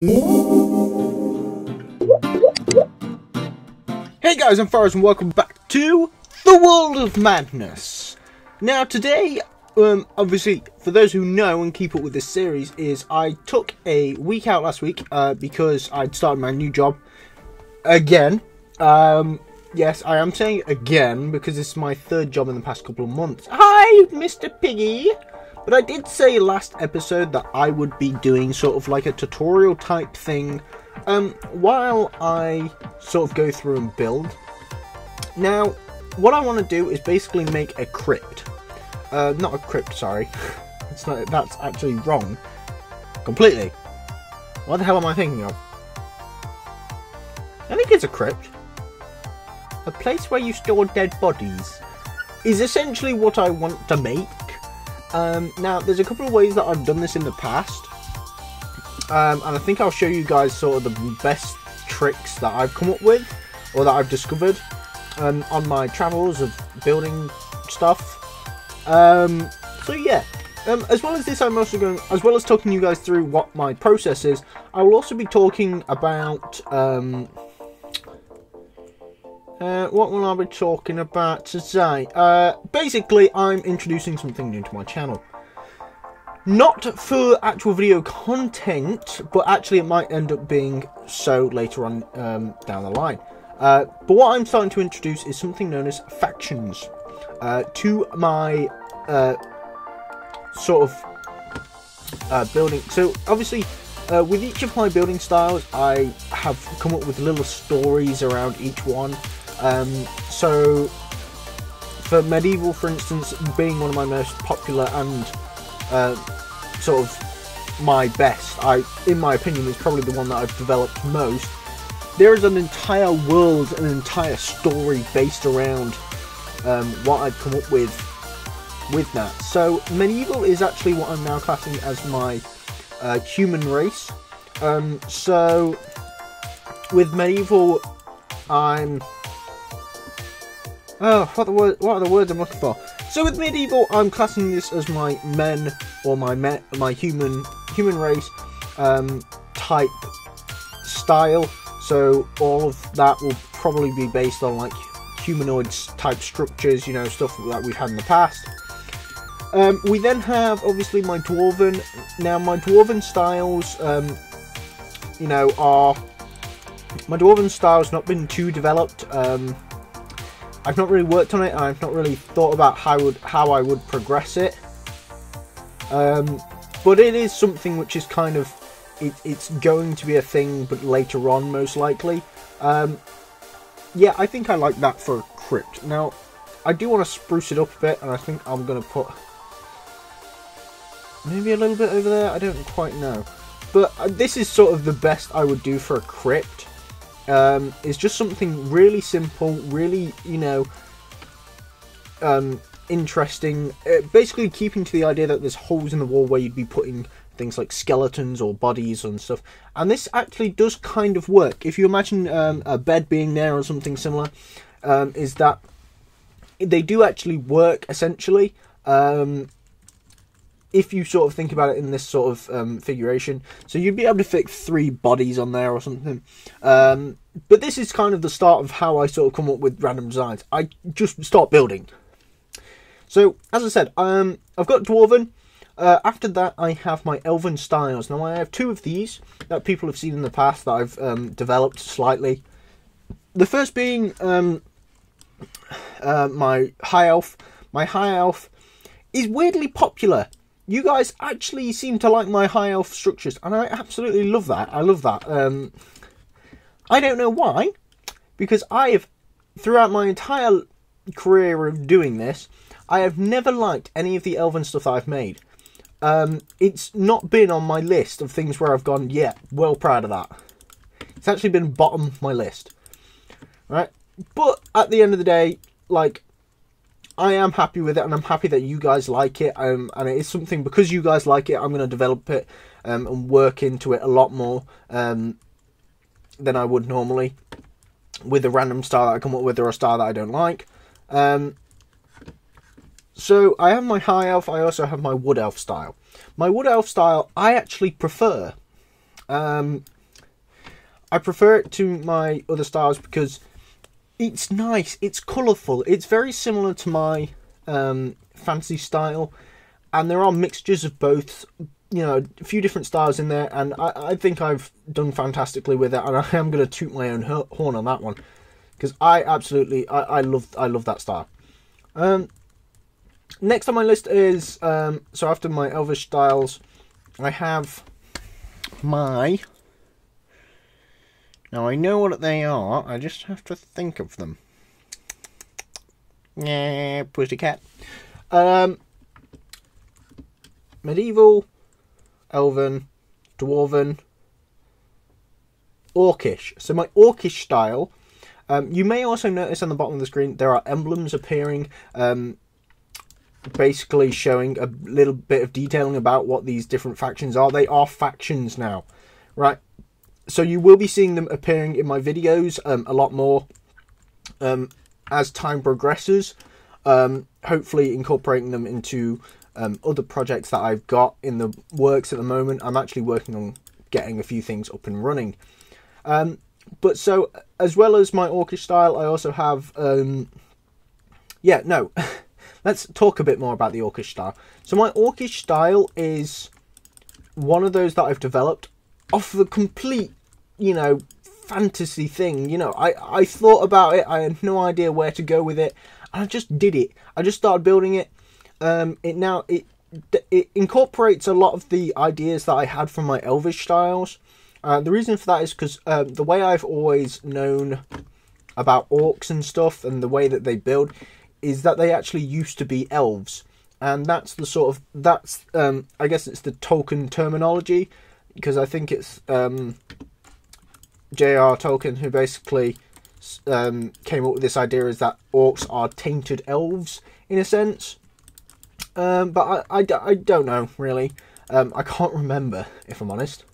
Hey guys, I'm Farrahs and welcome back to the World of Madness. Now today, obviously, for those who know and keep up with this series, is I took a week out last week because I'd started my new job again. Yes, I am saying again because this is my third job in the past couple of months. Hi, Mr. Piggy! But I did say last episode that I would be doing sort of like a tutorial type thing while I sort of go through and build. Now, what I want to do is basically make a crypt. Not a crypt, sorry. That's actually wrong. Completely. What the hell am I thinking of? I think it's a crypt. A place where you store dead bodies is essentially what I want to make. Now, there's a couple of ways that I've done this in the past, and I think I'll show you guys sort of the best tricks that I've come up with, or that I've discovered, on my travels of building stuff. So yeah, as well as this, I'm also going, as well as talking you guys through what my process is, I will also be talking about, what will I be talking about today? Basically, I'm introducing something new to my channel. Not for actual video content, but actually it might end up being so later on down the line. But what I'm starting to introduce is something known as factions to my sort of building. So obviously, with each of my building styles, I have come up with little stories around each one. So for medieval, for instance, being one of my most popular and sort of my best, in my opinion, is probably the one that I've developed most. There is an entire world, an entire story based around what I've come up with that. So medieval is actually what I'm now classing as my human race. So with medieval, I'm what are the words I'm looking for? So with medieval, I'm classing this as my men, or my human race type style. So all of that will probably be based on like humanoids type structures, you know, stuff that we've had in the past. We then have obviously my dwarven. Now my dwarven styles, you know, my dwarven style's not been too developed. I've not really worked on it, and I've not really thought about how I would progress it. But it is something which is kind of, it's going to be a thing, but later on, most likely. Yeah, I think I like that for Crypt. Now, I do want to spruce it up a bit, and I think I'm going to put maybe a little bit over there. I don't quite know. But this is sort of the best I would do for a Crypt. It's just something really simple, really, you know, interesting. Basically keeping to the idea that there's holes in the wall where you'd be putting things like skeletons or bodies and stuff. And this actually does kind of work. If you imagine a bed being there or something similar, is that they do actually work, essentially. If you sort of think about it in this sort of figuration. So you'd be able to fit 3 bodies on there or something. But this is kind of the start of how I sort of come up with random designs. I just start building. So, as I said, I've got Dwarven. After that, I have my Elven styles. Now, I have 2 of these that people have seen in the past that I've developed slightly. The first being my High Elf. My High Elf is weirdly popular. You guys actually seem to like my High Elf structures, and I absolutely love that. I love that. I don't know why, because I have, throughout my entire career of doing this, I have never liked any of the Elven stuff that I've made. It's not been on my list of things where I've gone, yeah, well proud of that. It's actually been bottom of my list. Right? But at the end of the day, like, I am happy with it, and I'm happy that you guys like it, and it is something, because you guys like it, I'm going to develop it and work into it a lot more than I would normally with a random style that I come up with or a style that I don't like. So I have my High Elf, I also have my Wood Elf style. My Wood Elf style I actually prefer. I prefer it to my other styles because it's nice, it's colourful, it's very similar to my fantasy style, and there are mixtures of both, you know, a few different styles in there, and I think I've done fantastically with it, and I am going to toot my own horn on that one, because I love that style. Next on my list is, so after my Elvish styles, I have my... Now, I know what they are, I just have to think of them. Yeah, pussycat. Medieval, Elven, Dwarven, Orcish. So my Orcish style, you may also notice on the bottom of the screen there are emblems appearing, basically showing a little bit of detailing about what these different factions are. They are factions now, right? So you will be seeing them appearing in my videos a lot more as time progresses, hopefully incorporating them into other projects that I've got in the works at the moment. I'm actually working on getting a few things up and running. But so, as well as my Orcish style, I also have... let's talk a bit more about the Orcish style. So my Orcish style is one of those that I've developed off the complete, you know, fantasy thing. You know, I thought about it, I had no idea where to go with it, and I just did it. I just started building it. It incorporates a lot of the ideas that I had from my Elvish styles. The reason for that is because the way I've always known about orcs and stuff, and the way that they build, is that they actually used to be elves. And that's the sort of, that's, I guess it's the Tolkien terminology, because I think it's J.R. Tolkien who basically came up with this idea, is that orcs are tainted elves, in a sense. But I don't know, really. I can't remember, if I'm honest.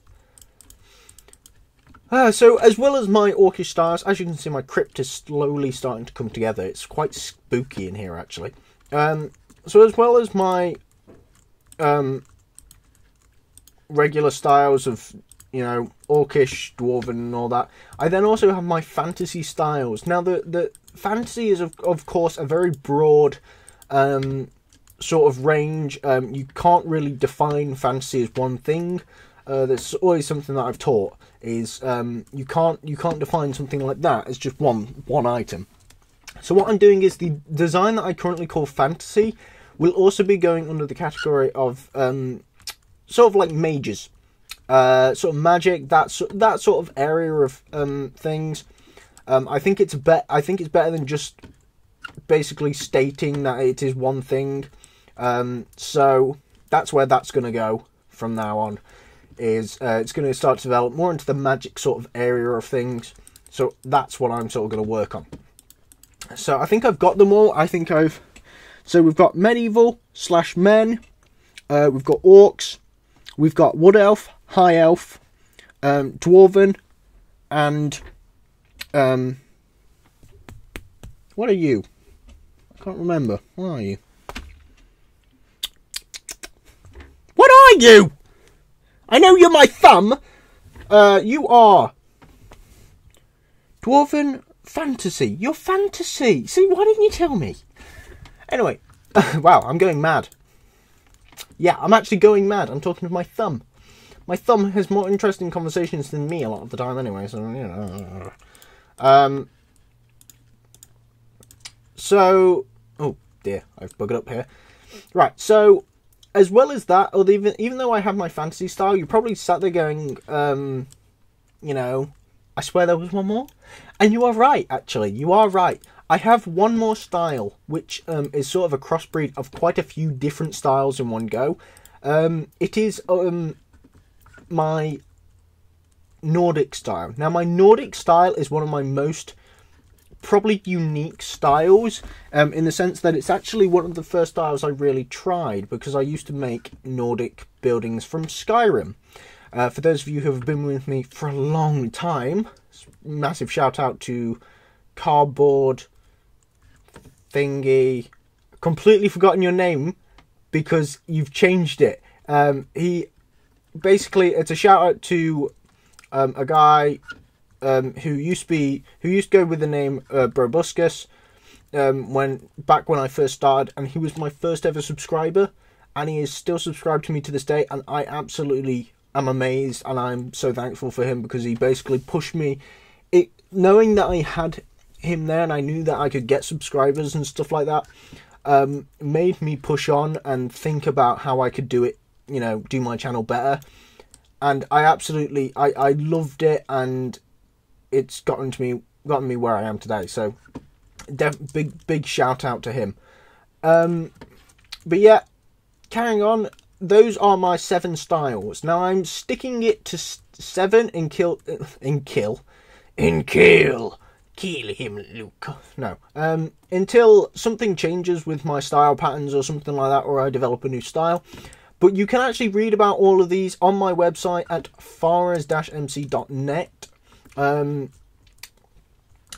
So, as well as my Orcish styles, as you can see, my Crypt is slowly starting to come together. It's quite spooky in here, actually. So, as well as my regular styles of, you know, Orcish, Dwarven, and all that, I then also have my fantasy styles. Now, the fantasy is, of course, a very broad sort of range. You can't really define fantasy as one thing. That's always something that I've taught, is you can't define something like that as just one item. So what I'm doing is the design that I currently call fantasy will also be going under the category of sort of like mages, sort of magic, that sort of area of things. I think it's better than just basically stating that it is one thing. So that's where that's going to go from now on. Is it's going to start to develop more into the magic sort of area of things. So that's what I'm sort of going to work on. So I think I've got them all. So we've got medieval / men. We've got orcs. We've got wood elf, high elf, dwarven, and what are you? I can't remember. What are you? What are you? I know you're my thumb. You are Dwarven Fantasy. You're fantasy. See, why didn't you tell me? Anyway, wow, I'm going mad. Yeah, I'm actually going mad. I'm talking to my thumb. My thumb has more interesting conversations than me a lot of the time anyway, so, you know. So, oh dear, I've buggered up here. Right, so... As well as that, or even though I have my fantasy style, you probably sat there going, you know, I swear there was one more. And you are right, actually. You are right. I have one more style, which is sort of a crossbreed of quite a few different styles in one go. It is my Nordic style. Now, my Nordic style is one of my most probably unique styles, in the sense that it's actually one of the first styles I really tried, because I used to make Nordic buildings from Skyrim. For those of you who have been with me for a long time, massive shout out to Cardboard Thingy. Completely forgotten your name because you've changed it. He basically, it's a shout out to a guy who used to go with the name Brobuscus back when I first started, and he was my first ever subscriber, and he is still subscribed to me to this day, and I absolutely am amazed, and I'm so thankful for him, because he basically pushed me. Knowing that I had him there and I knew that I could get subscribers and stuff like that, made me push on and think about how I could do it, you know, do my channel better. And I loved it, and it's gotten me where I am today. So big shout out to him. But yeah, carrying on, those are my 7 styles. Now I'm sticking it to 7 kill him, Luke. No. Until something changes with my style patterns or something like that, or I develop a new style. But you can actually read about all of these on my website at farrahs-mc.net.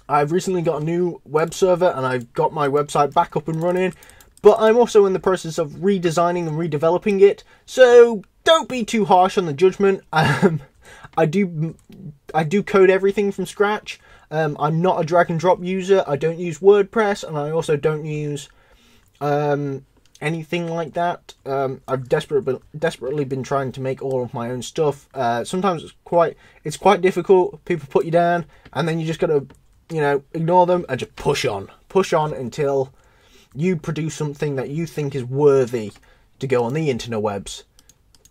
I've recently got a new web server, and I've got my website back up and running. But I'm also in the process of redesigning and redeveloping it, so don't be too harsh on the judgment. I do code everything from scratch. I'm not a drag and drop user. I don't use WordPress, and I also don't use anything like that. I've desperately been trying to make all of my own stuff. Sometimes it's quite difficult. People put you down, and then you just gotta, you know, ignore them and just push on until you produce something that you think is worthy to go on the interwebs.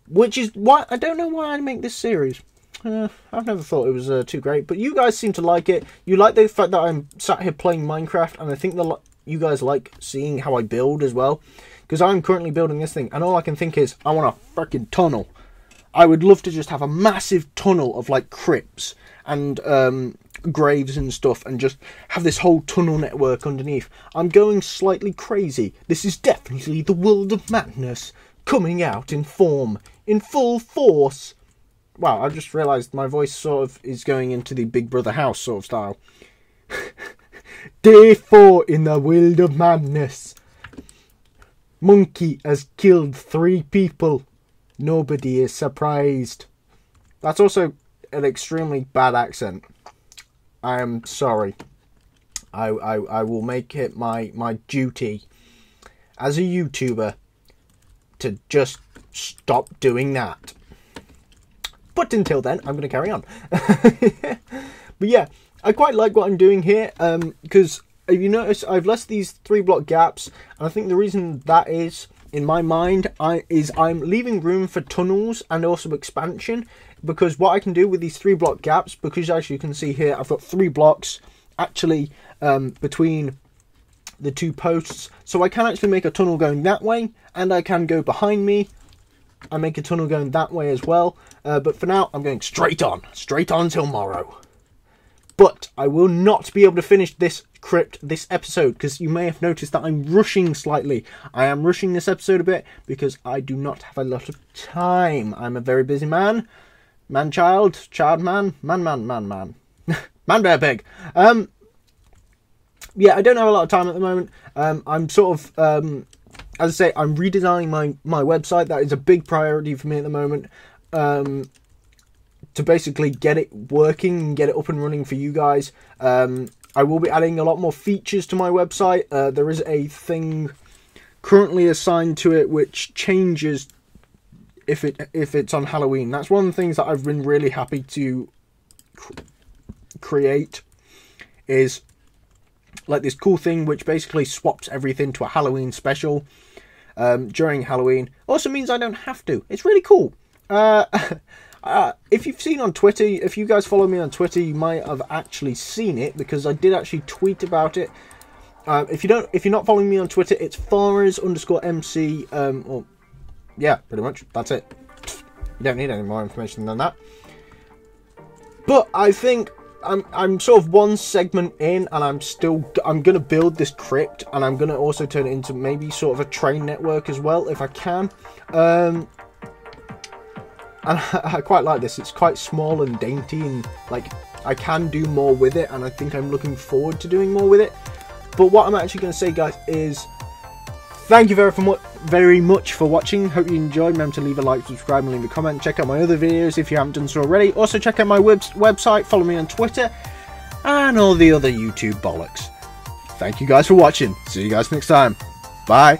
Which is why I don't know why I make this series. I've never thought it was too great, but you guys seem to like it. You like the fact that I'm sat here playing Minecraft, and I think you guys like seeing how I build as well, because I'm currently building this thing, and all I can think is, I want a freaking tunnel. I would love to just have a massive tunnel of like crypts and graves and stuff, and just have this whole tunnel network underneath. I'm going slightly crazy. This is definitely the world of madness coming out in full force. Wow, I just realised my voice sort of is going into the Big Brother house sort of style. Day 4 in the world of madness. Monkey has killed 3 people. Nobody is surprised. That's also an extremely bad accent. I am sorry. I will make it my duty as a YouTuber to just stop doing that. But until then, I'm going to carry on. But yeah, I quite like what I'm doing here, because if you notice, I've left these 3-block gaps, and I think the reason that is, in my mind, I'm leaving room for tunnels and also expansion, because what I can do with these 3-block gaps, because as you can see here, I've got 3 blocks actually between the 2 posts, so I can actually make a tunnel going that way, and I can go behind me. I make a tunnel going that way as well, but for now I'm going straight on till tomorrow. But I will not be able to finish this crypt this episode, because you may have noticed that I'm rushing slightly. I am rushing this episode a bit because I do not have a lot of time. I'm a very busy man, man bear pig. Yeah, I don't have a lot of time at the moment. I'm sort of as I say, I'm redesigning my website. That is a big priority for me at the moment. To basically get it working and get it up and running for you guys. I will be adding a lot more features to my website. There is a thing currently assigned to it which changes if it's on Halloween. That's one of the things that I've been really happy to create, is like this cool thing which basically swaps everything to a Halloween special during Halloween. Also means I don't have to. It's really cool. If you've seen on Twitter, if you guys follow me on Twitter, you might have actually seen it, because I did actually tweet about it. If you're not following me on Twitter, it's Farrahs_MC. Or yeah, pretty much that's it. You don't need any more information than that. But I think I'm sort of one segment in, and I'm gonna build this crypt, and I'm gonna also turn it into maybe sort of a train network as well if I can. And I quite like this. It's quite small and dainty, and like I can do more with it, and I think I'm looking forward to doing more with it. But what I'm actually going to say, guys, is Thank you very much for watching. Hope you enjoyed. Remember to leave a like, subscribe, and leave a comment. Check out my other videos if you haven't done so already. Also, check out my website, follow me on Twitter, and all the other YouTube bollocks. Thank you guys for watching. See you guys next time. Bye.